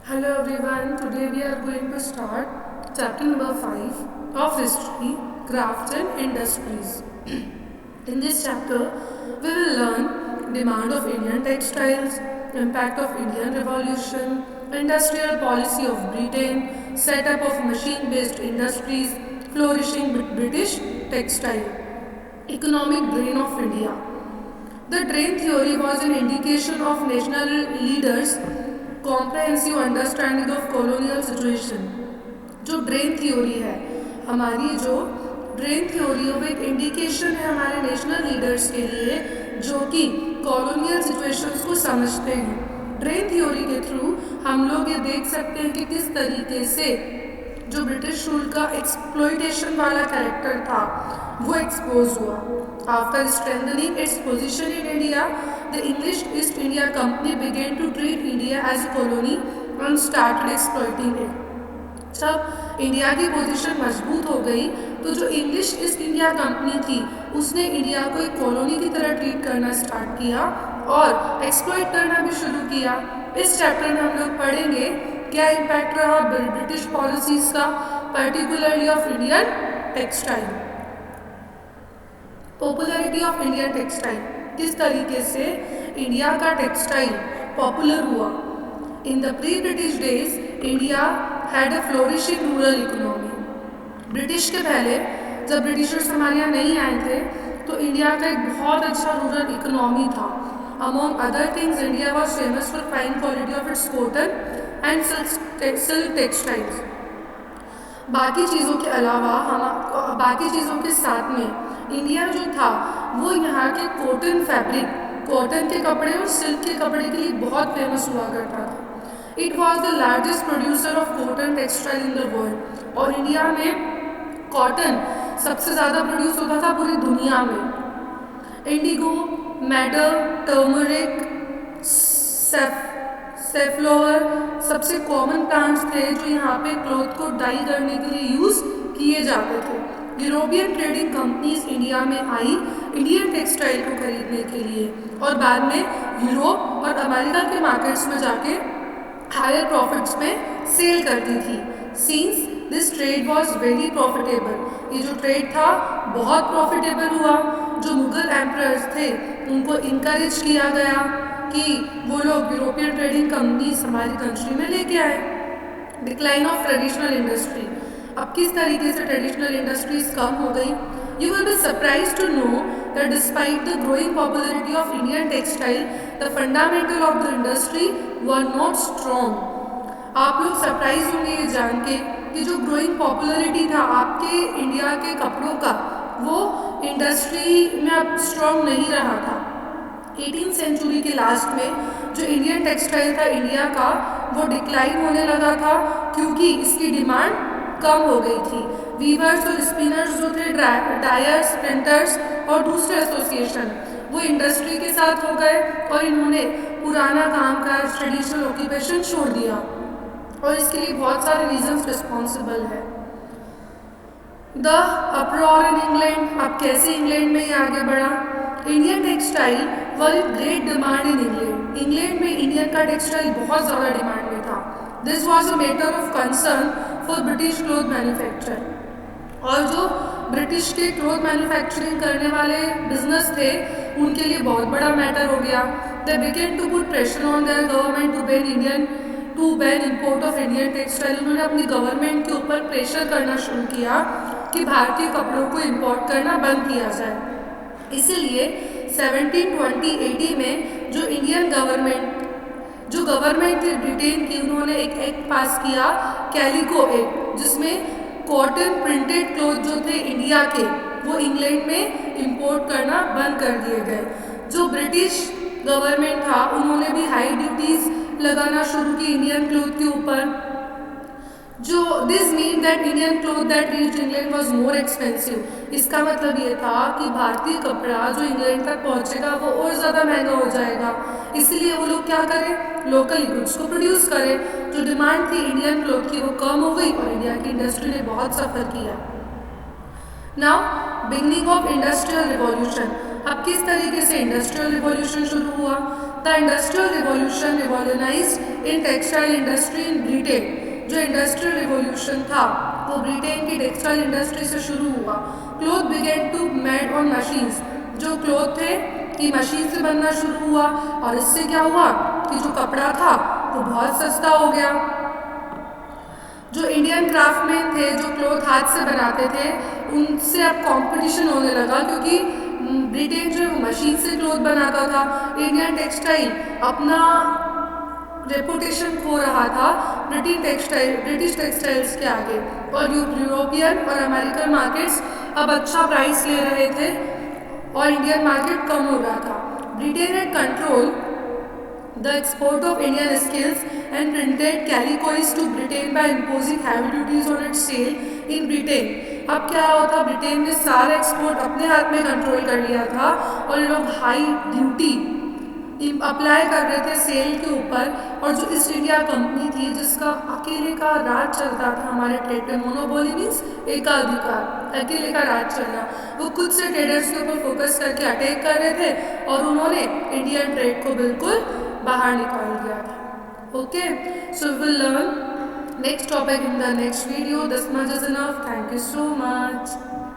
Hello everyone, today we are going to start chapter number 5 of History, Crafts and Industries. In this chapter, we will learn demand of Indian textiles, impact of Indian Revolution, industrial policy of Britain, setup of machine-based industries, flourishing British textile, economic drain of India. The drain theory was an indication of national leaders' comprehensive understanding of colonial situation. जो drain theory है हमारी जो drain theory वो एक indication है हमारे national leaders के लिए जो कि कॉलोनियल सिचुएशंस को समझते हैं। ड्रेन थ्योरी के थ्रू हम लोग ये देख सकते हैं कि किस तरीके से जो ब्रिटिश रूल का एक्सप्लॉइटेशन वाला कैरेक्टर था वो एक्सपोज हुआ। After strengthening its position in India, the English East India company began to treat India as a colony and started exploiting it. जब इंडिया की पोजीशन मजबूत हो गई तो जो इंग्लिश ईस्ट इंडिया कंपनी थी उसने इंडिया को एक कॉलोनी की तरह ट्रीट करना स्टार्ट किया और एक्सप्लॉइट करना भी शुरू किया। इस चैप्टर में हम लोग पढ़ेंगे क्या इम्पैक्ट रहा ब्रिटिश पॉलिसीज का, particularly of Indian textile. Popularity of Indian textile, किस तरीके से इंडिया का टेक्सटाइल पॉपुलर हुआ। In the pre British days India had a flourishing rural economy. British के पहले जब ब्रिटिशर्स हमारे यहाँ नहीं आए थे तो इंडिया का एक बहुत अच्छा रूरल इकोनॉमी था। Among other things India was famous for fine quality of its cotton and silk textiles. बाकी चीज़ों के अलावा हम बाकी चीज़ों के साथ में इंडिया जो था वो यहाँ के कॉटन फैब्रिक, कॉटन के कपड़े और सिल्क के कपड़े के लिए बहुत फेमस हुआ करता था। It was the largest producer of cotton textile in the world. और इंडिया में कॉटन सबसे ज़्यादा प्रोड्यूस होता था पूरी दुनिया में। इंडिगो, मैडर, टर्मरिक, सेफ्लोवर सबसे कॉमन प्लांट्स थे जो यहाँ पे क्लॉथ को डाई करने के लिए यूज़ किए जाते थे। यूरोपियन ट्रेडिंग कंपनीज इंडिया में आई इंडियन टेक्सटाइल को खरीदने के लिए और बाद में यूरोप और अमेरिका के मार्केट्स में जाके हायर प्रॉफिट्स में सेल करती थी। Since this trade was very profitable, ये जो ट्रेड था बहुत प्रॉफिटेबल हुआ। जो मुगल एम्परर्स थे उनको इनकरेज किया गया कि वो लोग यूरोपियन ट्रेडिंग कंपनीज हमारी कंट्री में लेके आए। डिक्लाइन ऑफ ट्रेडिशनल इंडस्ट्री, अब किस तरीके से ट्रेडिशनल इंडस्ट्रीज कम हो गई। You will be surprise to know that despite the growing popularity of Indian textile the fundamental of the industry were not strong. आप लोग सरप्राइज होंगे ये जान के कि जो ग्रोइंग पॉपुलरिटी था आपके इंडिया के कपड़ों का वो इंडस्ट्री में अब स्ट्रॉन्ग नहीं रहा था। 18th सेंचुरी के लास्ट में जो इंडियन टेक्सटाइल था इंडिया का वो डिक्लाइन होने लगा था क्योंकि इसकी डिमांड कम हो गई थी। वीवर्स और स्पिनर्स जो थे, डायर्स, प्रिंटर्स और दूसरे एसोसिएशन वो इंडस्ट्री के साथ हो गए और इन्होंने पुराना काम काज ट्रेडिशनल ऑक्यूपेशन छोड़ दिया और इसके लिए बहुत सारे रीजंस रिस्पॉन्सिबल है। द अप्रॉर इन इंग्लैंड, अब कैसे इंग्लैंड में ये आगे बढ़ा। Indian textile were in great demand in England. England में इंडियन का टेक्सटाइल बहुत ज़्यादा डिमांड में था। This was a matter of concern for British cloth manufacture. और जो ब्रिटिश के क्लोथ मैन्युफैक्चरिंग करने वाले बिजनेस थे उनके लिए बहुत बड़ा मैटर हो गया। They began to put pressure on their government to ban import of Indian textile. उन्होंने अपनी गवर्नमेंट के ऊपर प्रेशर करना शुरू किया कि भारतीय कपड़ों को इम्पोर्ट करना बंद किया जाए। इसीलिए 1720 AD में जो इंडियन गवर्नमेंट थी ब्रिटेन की, उन्होंने एक एक्ट पास किया, कैलिको एक्ट, जिसमें कॉटन प्रिंटेड क्लॉथ जो थे इंडिया के वो इंग्लैंड में इंपोर्ट करना बंद कर दिए गए। जो ब्रिटिश गवर्नमेंट था उन्होंने भी हाई ड्यूटीज लगाना शुरू की इंडियन क्लॉथ के ऊपर। जो this mean that Indian cloth that reach England was more expensive. इसका मतलब ये था कि भारतीय कपड़ा जो इंग्लैंड तक पहुंचेगा वो और ज़्यादा महंगा हो जाएगा। इसलिए वो लोग क्या करें, लोकल गुड्स को प्रोड्यूस करें। जो डिमांड थी इंडियन क्लॉथ की वो कम हो गई और इंडिया की इंडस्ट्री ने बहुत सफ़र किया। Now beginning of industrial revolution, अब किस तरीके से इंडस्ट्रियल रिवॉल्यूशन शुरू हुआ। The industrial revolution revolutionized in textile industry in Britain. जो इंडस्ट्रियल रिवॉल्यूशन था वो ब्रिटेन की टेक्सटाइल इंडस्ट्री से शुरू हुआ। Cloth began to made on machines. जो क्लोथ थे ये मशीन से बनना शुरू हुआ और इससे क्या हुआ कि जो कपड़ा था वो बहुत सस्ता हो गया। जो इंडियन क्राफ्टमैन थे जो क्लोथ हाथ से बनाते थे उनसे अब कंपटीशन होने लगा, क्योंकि ब्रिटेन जो है वो मशीन से क्लोथ बनाता था। इंडियन टेक्सटाइल अपना रेपुटेशन खो रहा था ब्रिटिश टेक्सटाइल्स के आगे, और यूरोपियन और अमेरिकन मार्केट्स अब अच्छा प्राइस ले रहे थे और इंडियन मार्केट कम हो रहा था। Britain had control the export of Indian skills and printed calicoes to Britain by imposing heavy duties on its sale in Britain। अब क्या होता, ब्रिटेन ने सारा एक्सपोर्ट अपने हाथ में कंट्रोल कर लिया था और ये लोग हाई ड्यूटी अप्लाई कर रहे थे सेल के ऊपर। और जो ईस्ट इंडिया कंपनी थी जिसका अकेले का राज चलता था हमारे ट्रेड पे, मोनोपोली मीन्स एकाधिकार, अकेले का राज चलना, वो खुद से ट्रेडर्स के ऊपर फोकस करके अटैक कर रहे थे और उन्होंने इंडियन ट्रेड को बिल्कुल बाहर निकाल दिया था। Okay, so will learn next topic in the next video. This much is enough. Thank you so much.